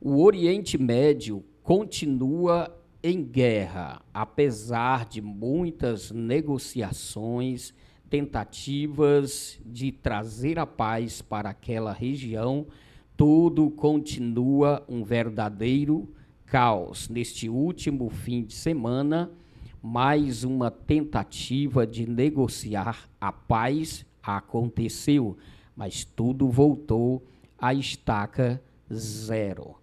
O Oriente Médio continua em guerra, apesar de muitas negociações, tentativas de trazer a paz para aquela região. Tudo continua um verdadeiro caos. Neste último fim de semana, mais uma tentativa de negociar a paz aconteceu, mas tudo voltou à estaca zero.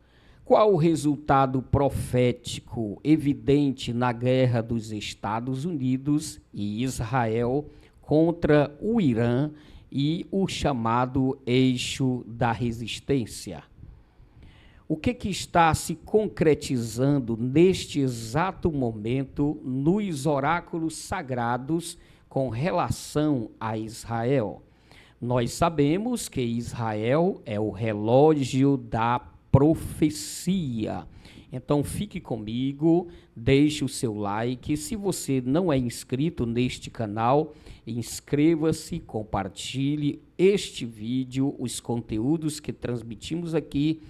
Qual o resultado profético evidente na guerra dos Estados Unidos e Israel contra o Irã e o chamado eixo da resistência? O que está se concretizando neste exato momento nos oráculos sagrados com relação a Israel? Nós sabemos que Israel é o relógio da profecia. Então fique comigo, deixe o seu like. Se você não é inscrito neste canal, inscreva-se, compartilhe este vídeo, os conteúdos que transmitimos aqui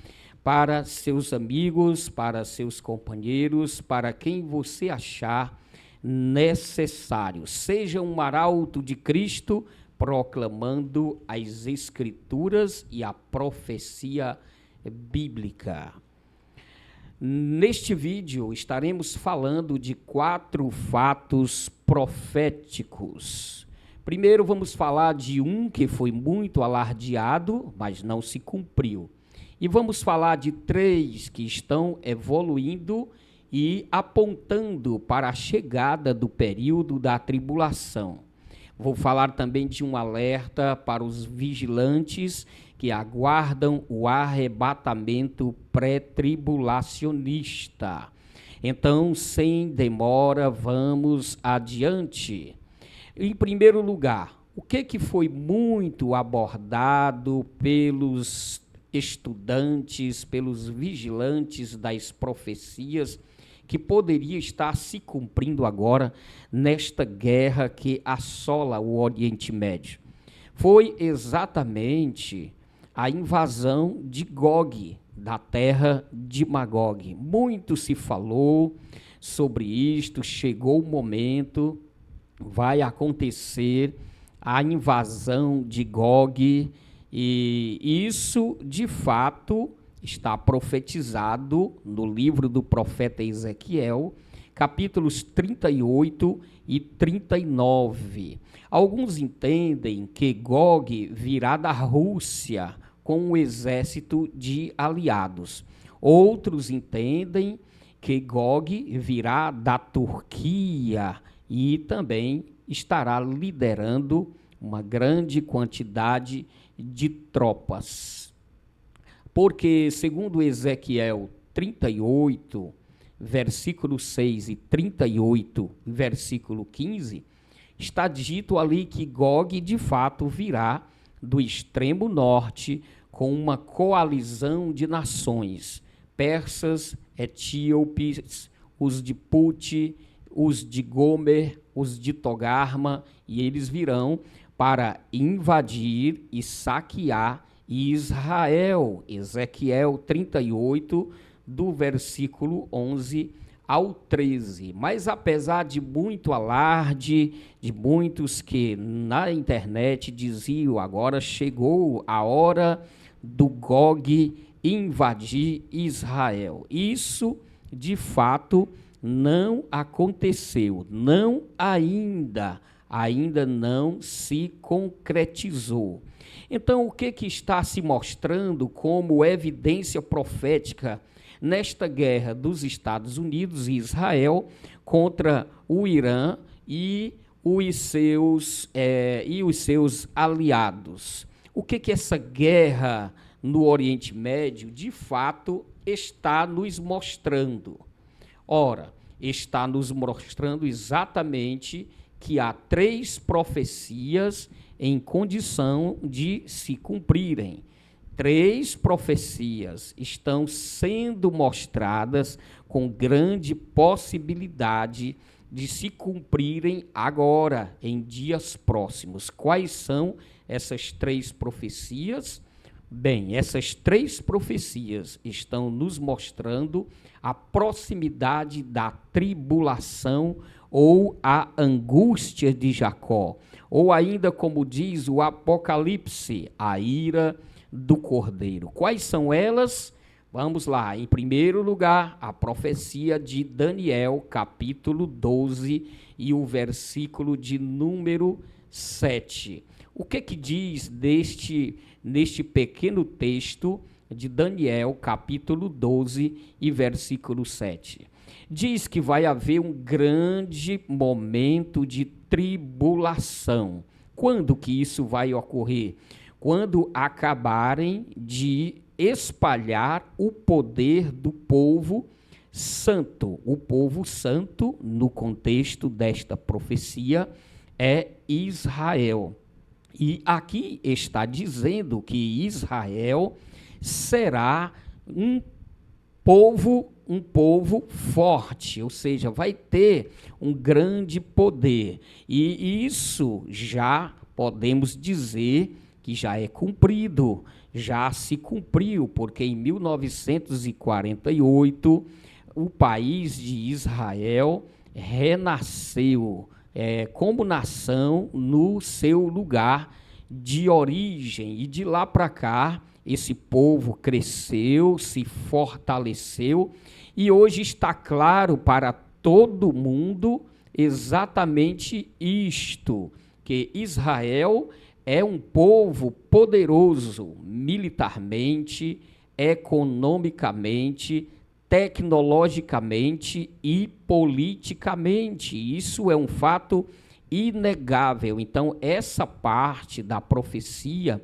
para seus amigos, para seus companheiros, para quem você achar necessário. Seja um arauto de Cristo, proclamando as Escrituras e a profecia bíblica. Neste vídeo estaremos falando de 4 fatos proféticos. Primeiro vamos falar de um que foi muito alardeado, mas não se cumpriu. E vamos falar de 3 que estão evoluindo e apontando para a chegada do período da tribulação. Vou falar também de um alerta para os vigilantes que aguardam o arrebatamento pré-tribulacionista. Então, sem demora, vamos adiante. Em primeiro lugar, o que foi muito abordado pelos estudantes, pelos vigilantes das profecias, que poderia estar se cumprindo agora nesta guerra que assola o Oriente Médio? Foi exatamente a invasão de Gog, da terra de Magog. Muito se falou sobre isto, chegou o momento, vai acontecer a invasão de Gog, e isso, de fato, está profetizado no livro do profeta Ezequiel, capítulos 38 e 39. Alguns entendem que Gog virá da Rússia com um exército de aliados. Outros entendem que Gog virá da Turquia e também estará liderando uma grande quantidade de tropas. Porque, segundo Ezequiel 38, versículo 6 e 38, versículo 15, está dito ali que Gog, de fato, virá do extremo norte com uma coalizão de nações, persas, etíopes, os de Put, os de Gomer, os de Togarma, e eles virão para invadir e saquear Israel. Ezequiel 38, do versículo 11 ao 13. Mas apesar de muito alarde, de muitos que na internet diziam agora chegou a hora do Gog invadir Israel, isso de fato não aconteceu, ainda não se concretizou. Então, o que está se mostrando como evidência profética nesta guerra dos Estados Unidos e Israel contra o Irã e os seus aliados? O que essa guerra no Oriente Médio, de fato, está nos mostrando? Ora, está nos mostrando exatamente que há 3 profecias em condição de se cumprirem. 3 profecias estão sendo mostradas com grande possibilidade de se cumprirem agora, em dias próximos. Quais são essas 3 profecias? Bem, essas três profecias estão nos mostrando a proximidade da tribulação ou a angústia de Jacó, ou ainda, como diz o Apocalipse, a ira do Cordeiro. Quais são elas? Vamos lá. Em primeiro lugar, a profecia de Daniel, capítulo 12, e o versículo de número 7. O que diz neste pequeno texto de Daniel, capítulo 12 e versículo 7? Diz que vai haver um grande momento de tribulação. Quando que isso vai ocorrer? Quando acabarem de espalhar o poder do povo santo. O povo santo, no contexto desta profecia, é Israel. E aqui está dizendo que Israel será um povo forte, ou seja, vai ter um grande poder. E isso já podemos dizer que já é cumprido, já se cumpriu, porque em 1948 o país de Israel renasceu como nação no seu lugar de origem, e de lá para cá esse povo cresceu, se fortaleceu, e hoje está claro para todo mundo exatamente isto, que Israel é um povo poderoso militarmente, economicamente, tecnologicamente e politicamente. Isso é um fato inegável. Então, essa parte da profecia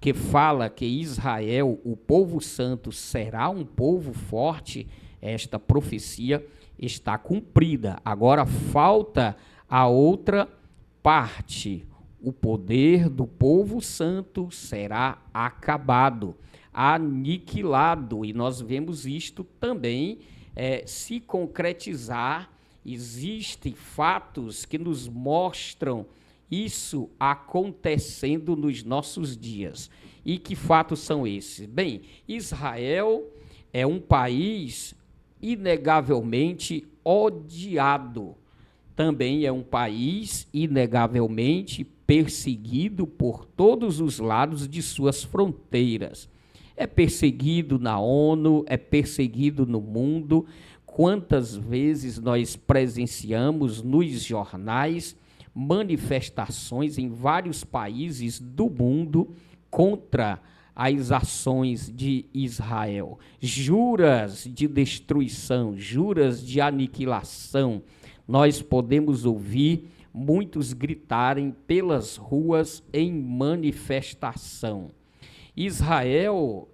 que fala que Israel, o povo santo, será um povo forte, esta profecia está cumprida. Agora falta a outra parte. O poder do povo santo será acabado, aniquilado, e nós vemos isto também se concretizar. Existem fatos que nos mostram isso acontecendo nos nossos dias. E que fatos são esses? Bem, Israel é um país inegavelmente odiado. Também é um país inegavelmente perseguido por todos os lados de suas fronteiras. É perseguido na ONU, é perseguido no mundo. Quantas vezes nós presenciamos nos jornais manifestações em vários países do mundo contra as ações de Israel. Juras de destruição, juras de aniquilação. Nós podemos ouvir muitos gritarem pelas ruas em manifestação. Israel,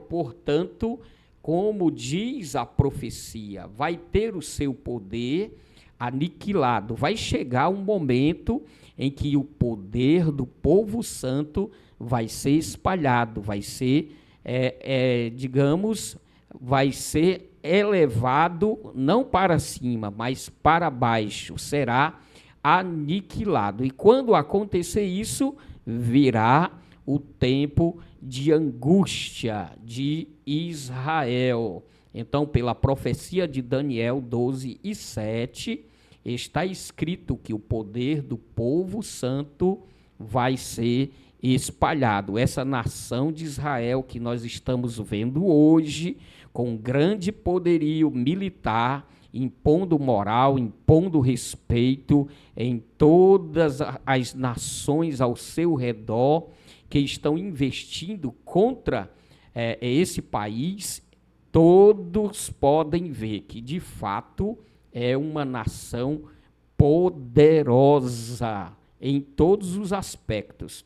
portanto, como diz a profecia, vai ter o seu poder aniquilado. Vai chegar um momento em que o poder do povo santo vai ser espalhado, vai ser, vai ser elevado não para cima, mas para baixo, será aniquilado. E quando acontecer isso, virá o tempo de angústia de Israel. Então, pela profecia de Daniel 12 e 7, está escrito que o poder do povo santo vai ser espalhado. Essa nação de Israel que nós estamos vendo hoje, com grande poderio militar, impondo moral, impondo respeito em todas as nações ao seu redor, que estão investindo contra esse país, todos podem ver que, de fato, é uma nação poderosa em todos os aspectos.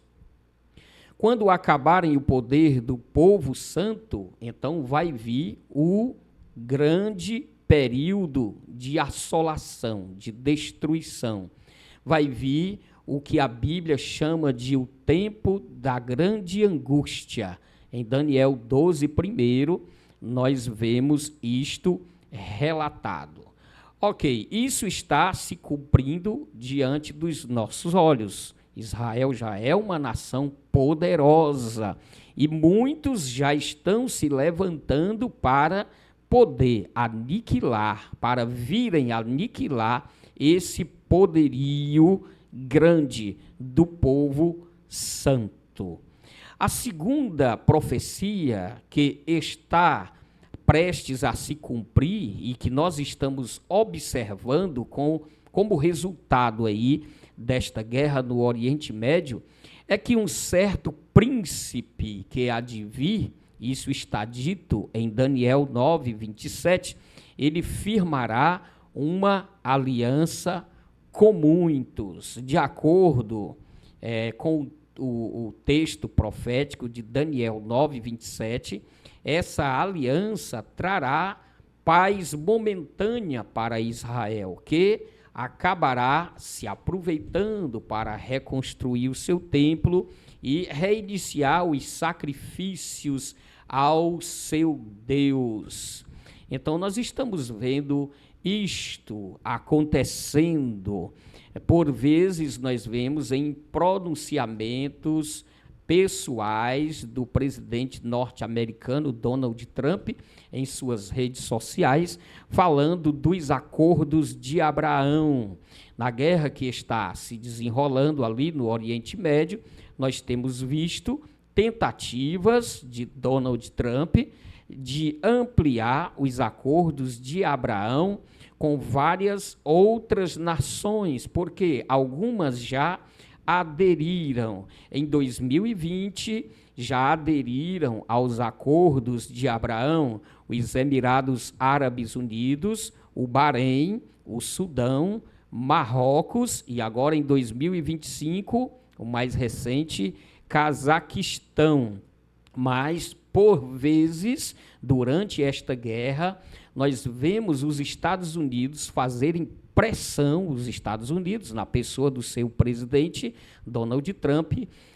Quando acabarem o poder do povo santo, então vai vir o grande período de assolação, de destruição. Vai vir o que a Bíblia chama de o tempo da grande angústia. Em Daniel 12, primeiro, nós vemos isto relatado. Ok, isso está se cumprindo diante dos nossos olhos. Israel já é uma nação poderosa e muitos já estão se levantando para poder aniquilar, para virem aniquilar esse poderio grande do povo santo. A segunda profecia que está prestes a se cumprir e que nós estamos observando como resultado aí desta guerra no Oriente Médio é que um certo príncipe que há de vir, isso está dito em Daniel 9, 27, ele firmará uma aliança com muitos, de acordo com o texto profético de Daniel 9, 27, essa aliança trará paz momentânea para Israel, que acabará se aproveitando para reconstruir o seu templo e reiniciar os sacrifícios ao seu Deus. Então, nós estamos vendo isto acontecendo. Por vezes, nós vemos em pronunciamentos pessoais do presidente norte-americano Donald Trump em suas redes sociais, falando dos acordos de Abraão. Na guerra que está se desenrolando ali no Oriente Médio, nós temos visto tentativas de Donald Trump de ampliar os acordos de Abraão com várias outras nações, porque algumas já aderiram. Em 2020, já aderiram aos acordos de Abraão os Emirados Árabes Unidos, o Bahrein, o Sudão, Marrocos e agora em 2025, o mais recente, Cazaquistão. Mas, por vezes, durante esta guerra, nós vemos os Estados Unidos fazerem pressão, os Estados Unidos, na pessoa do seu presidente, Donald Trump,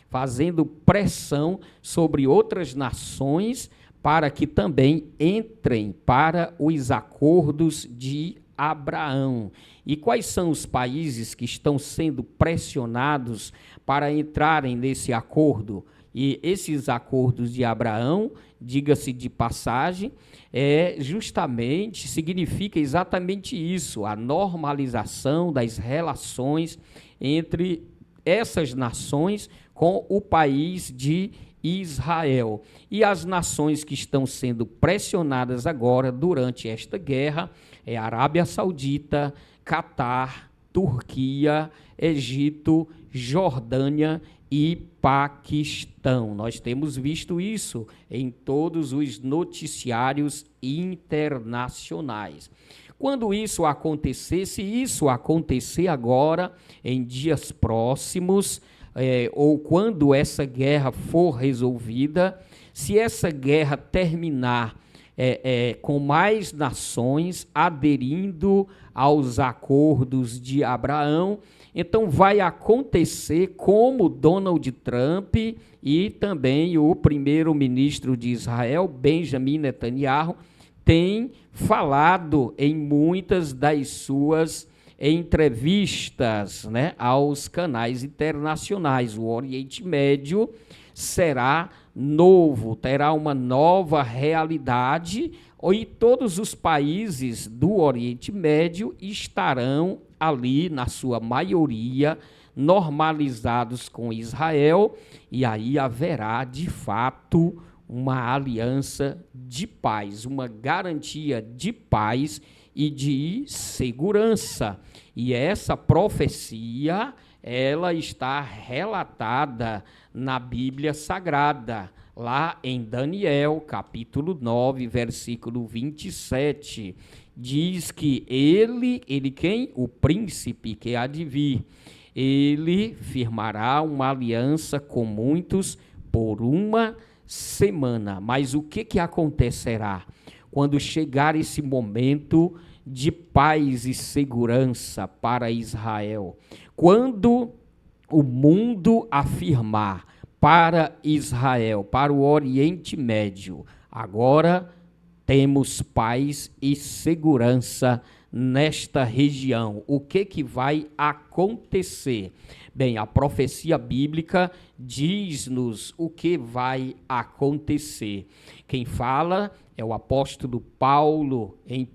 fazendo pressão sobre outras nações para que também entrem para os acordos de Abraão. E quais são os países que estão sendo pressionados para entrarem nesse acordo? E esses acordos de Abraão, diga-se de passagem, significa exatamente isso, a normalização das relações entre essas nações com o país de Israel. E as nações que estão sendo pressionadas agora durante esta guerra é a Arábia Saudita, Catar, Turquia, Egito, Jordânia e Paquistão. Nós temos visto isso em todos os noticiários internacionais. Quando isso acontecer, se isso acontecer agora, em dias próximos, ou quando essa guerra for resolvida, se essa guerra terminar com mais nações aderindo aos acordos de Abraão, então vai acontecer como Donald Trump e também o primeiro-ministro de Israel, Benjamin Netanyahu, tem falado em muitas das suas entrevistas, aos canais internacionais. O Oriente Médio será novo, terá uma nova realidade, e todos os países do Oriente Médio estarão ali, na sua maioria, normalizados com Israel, e aí haverá, de fato, uma aliança de paz, uma garantia de paz e de segurança. E essa profecia, ela está relatada na Bíblia Sagrada, lá em Daniel, capítulo 9, versículo 27. Diz que ele quem? O príncipe que há de vir, ele firmará uma aliança com muitos por uma semana. Mas o que acontecerá quando chegar esse momento de paz e segurança para Israel? Quando o mundo afirmar para Israel, para o Oriente Médio, agora temos paz e segurança nesta região. O que vai acontecer? Bem, a profecia bíblica diz-nos o que vai acontecer. Quem fala é o apóstolo Paulo em 1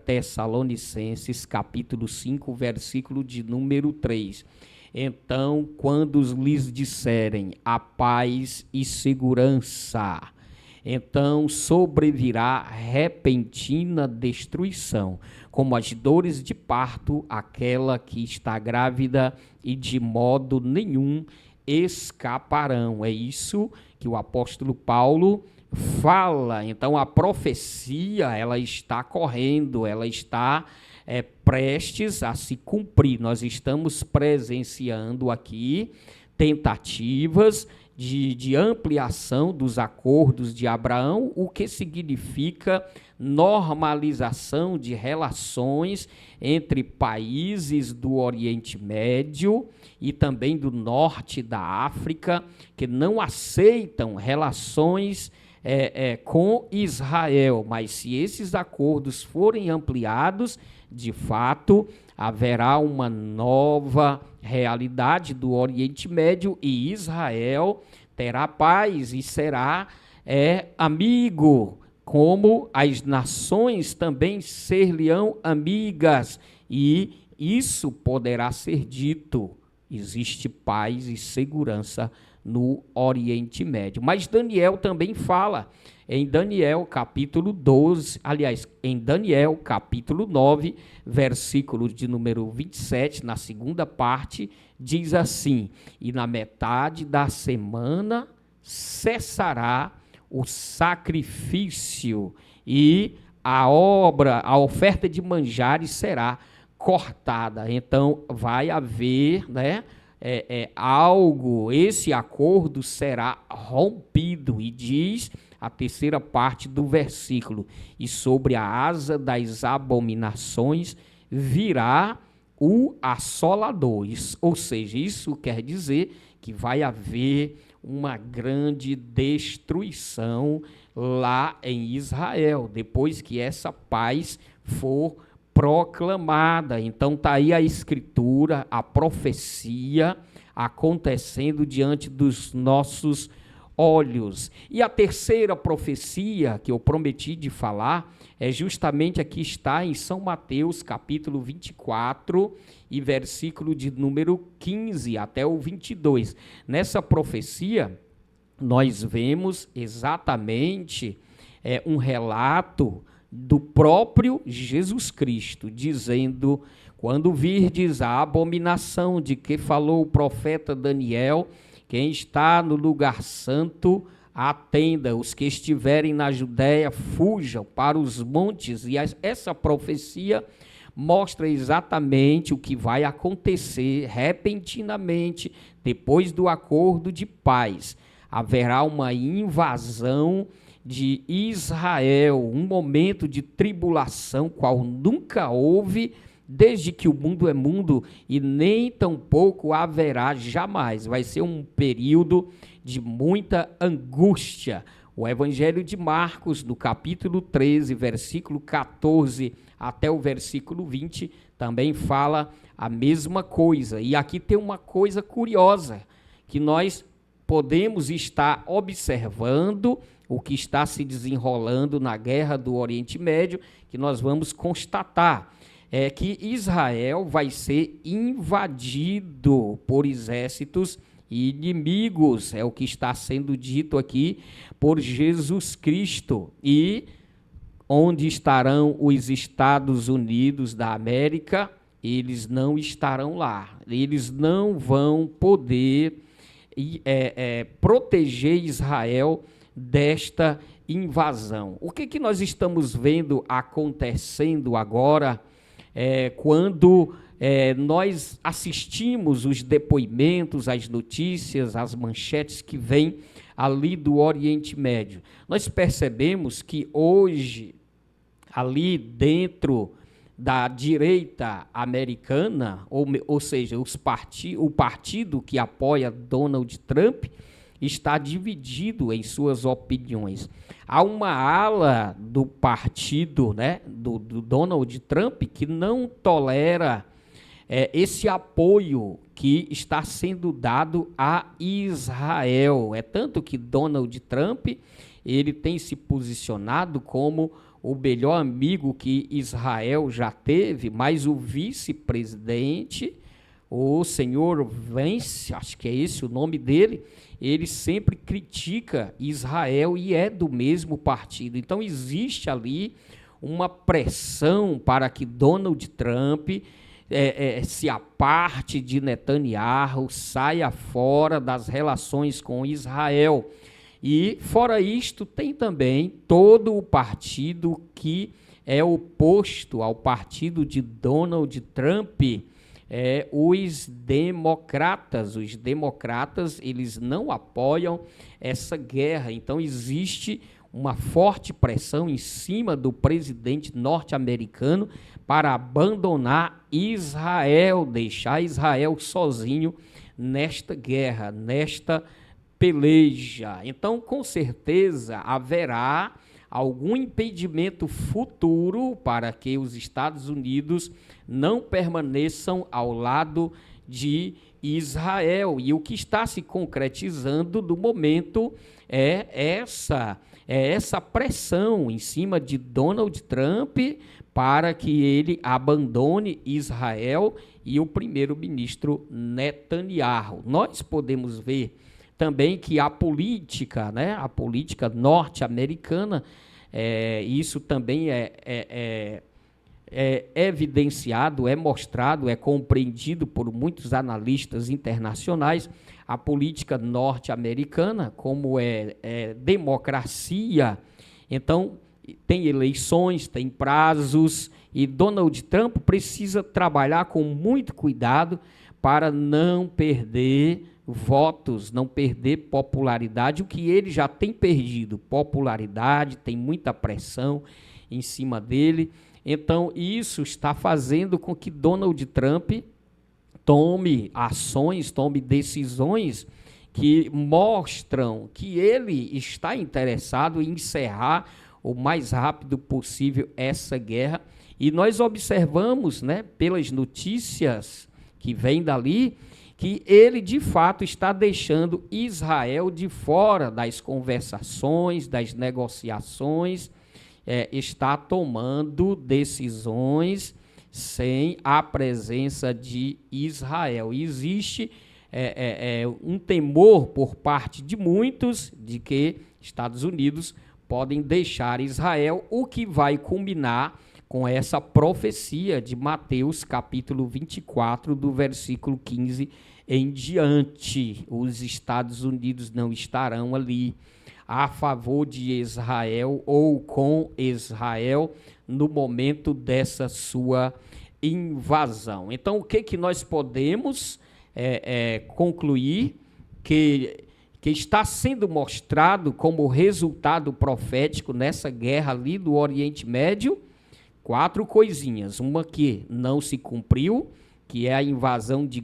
Tessalonicenses, capítulo 5, versículo de número 3. Então, quando lhes disserem a paz e segurança, então sobrevirá repentina destruição, como as dores de parto, aquela que está grávida, e de modo nenhum escaparão. É isso que o apóstolo Paulo fala. Então a profecia, ela está correndo, ela está prestes a se cumprir. Nós estamos presenciando aqui tentativas de ampliação dos acordos de Abraão, o que significa normalização de relações entre países do Oriente Médio e também do norte da África, que não aceitam relações com Israel. Mas se esses acordos forem ampliados, de fato, haverá uma nova realidade do Oriente Médio e Israel terá paz e será amigo, como as nações também ser-lhe-ão amigas, e isso poderá ser dito. Existe paz e segurança no Oriente Médio. Mas Daniel também fala, em Daniel capítulo 12, aliás, em Daniel capítulo 9, versículo de número 27, na segunda parte, diz assim: e na metade da semana cessará o sacrifício e a oferta de manjares será cortada. Então vai haver, algo, esse acordo será rompido, e diz a terceira parte do versículo: e sobre a asa das abominações virá o assolador. Ou seja, isso quer dizer que vai haver uma grande destruição lá em Israel, depois que essa paz for proclamada. Então está aí a escritura, a profecia acontecendo diante dos nossos olhos. E a terceira profecia que eu prometi de falar é justamente aqui, está em São Mateus, capítulo 24, e versículo de número 15 até o 22. Nessa profecia, nós vemos exatamente um relato do próprio Jesus Cristo, dizendo: quando virdes a abominação de que falou o profeta Daniel, quem está no lugar santo, atenda, os que estiverem na Judéia fujam para os montes. E essa profecia mostra exatamente o que vai acontecer repentinamente depois do acordo de paz. Haverá uma invasão de Israel, um momento de tribulação qual nunca houve desde que o mundo é mundo, e nem tampouco haverá jamais. Vai ser um período de muita angústia. O Evangelho de Marcos, no capítulo 13, versículo 14 até o versículo 20, também fala a mesma coisa. E aqui tem uma coisa curiosa, que nós podemos estar observando o que está se desenrolando na guerra do Oriente Médio, que nós vamos constatar. É que Israel vai ser invadido por exércitos inimigos, é o que está sendo dito aqui por Jesus Cristo. E onde estarão os Estados Unidos da América? Eles não estarão lá, eles não vão poder proteger Israel desta invasão. O que nós estamos vendo acontecendo agora? Quando nós assistimos os depoimentos, as notícias, as manchetes que vêm ali do Oriente Médio, nós percebemos que hoje, ali dentro da direita americana, ou seja, o partido que apoia Donald Trump, está dividido em suas opiniões. Há uma ala do partido, né, do Donald Trump, que não tolera esse apoio que está sendo dado a Israel. É tanto que Donald Trump, ele tem se posicionado como o melhor amigo que Israel já teve, mas o vice-presidente, o senhor Vance, acho que é esse o nome dele, ele sempre critica Israel e é do mesmo partido. Então existe ali uma pressão para que Donald Trump se aparte de Netanyahu, saia fora das relações com Israel. E, fora isto, tem também todo o partido que é oposto ao partido de Donald Trump, os democratas. Os democratas, eles não apoiam essa guerra. Então, existe uma forte pressão em cima do presidente norte-americano para abandonar Israel, deixar Israel sozinho nesta guerra, nesta peleja. Então, com certeza, haverá algum impedimento futuro para que os Estados Unidos não permaneçam ao lado de Israel. E o que está se concretizando no momento é essa pressão em cima de Donald Trump para que ele abandone Israel e o primeiro-ministro Netanyahu. Nós podemos ver também que a política, né, a política norte-americana, isso também é evidenciado, é mostrado, é compreendido por muitos analistas internacionais. A política norte-americana, como é democracia, então tem eleições, tem prazos, e Donald Trump precisa trabalhar com muito cuidado para não perder votos, não perder popularidade, o que ele já tem perdido, popularidade, tem muita pressão em cima dele. Então, isso está fazendo com que Donald Trump tome ações, tome decisões que mostram que ele está interessado em encerrar o mais rápido possível essa guerra. E nós observamos, né, pelas notícias que vêm dali, que ele, de fato, está deixando Israel de fora das conversações, das negociações, está tomando decisões sem a presença de Israel. Existe um temor por parte de muitos de que Estados Unidos podem deixar Israel, o que vai culminar com essa profecia de Mateus, capítulo 24, do versículo 15 em diante. Os Estados Unidos não estarão ali a favor de Israel ou com Israel no momento dessa sua invasão. Então, o que nós podemos concluir? Que está sendo mostrado como resultado profético nessa guerra ali do Oriente Médio, 4 coisinhas. Uma que não se cumpriu, que é a invasão de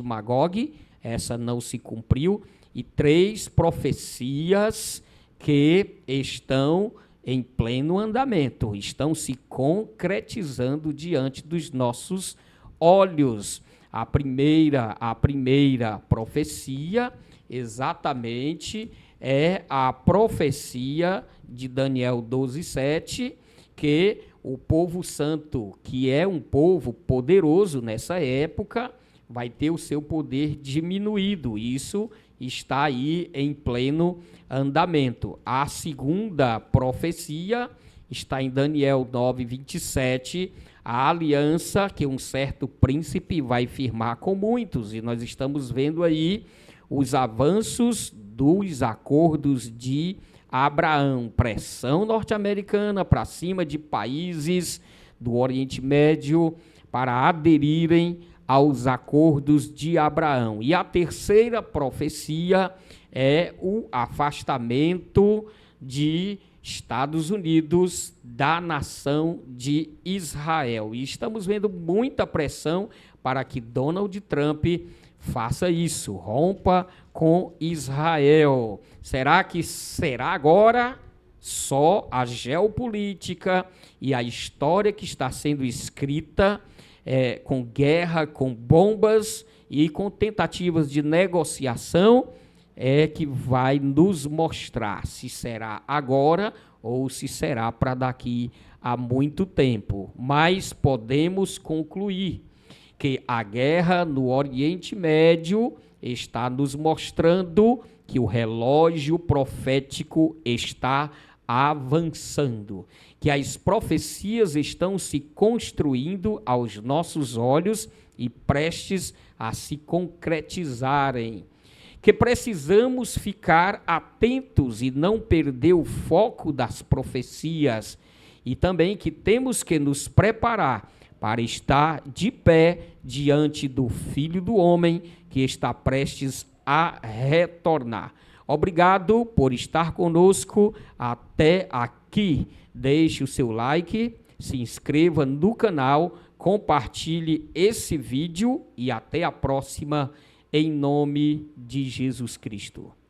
Magog, essa não se cumpriu, e 3 profecias que estão em pleno andamento, estão se concretizando diante dos nossos olhos. A primeira profecia, exatamente, é a profecia de Daniel 12:7, que o povo santo, que é um povo poderoso nessa época, vai ter o seu poder diminuído. Isso está aí em pleno andamento. A segunda profecia está em Daniel 9:27, a aliança que um certo príncipe vai firmar com muitos, e nós estamos vendo aí os avanços dos acordos de Abraão, pressão norte-americana para cima de países do Oriente Médio para aderirem aos acordos de Abraão. E a terceira profecia é o afastamento de Estados Unidos da nação de Israel. E estamos vendo muita pressão para que Donald Trump faça isso, rompa com Israel. Será que será agora só a geopolítica e a história que está sendo escrita com guerra, com bombas e com tentativas de negociação que vai nos mostrar se será agora ou se será para daqui a muito tempo? Mas podemos concluir que a guerra no Oriente Médio está nos mostrando que o relógio profético está avançando, que as profecias estão se construindo aos nossos olhos e prestes a se concretizarem, que precisamos ficar atentos e não perder o foco das profecias, e também que temos que nos preparar para estar de pé diante do Filho do Homem que está prestes a retornar. Obrigado por estar conosco até aqui. Deixe o seu like, se inscreva no canal, compartilhe esse vídeo e até a próxima, em nome de Jesus Cristo.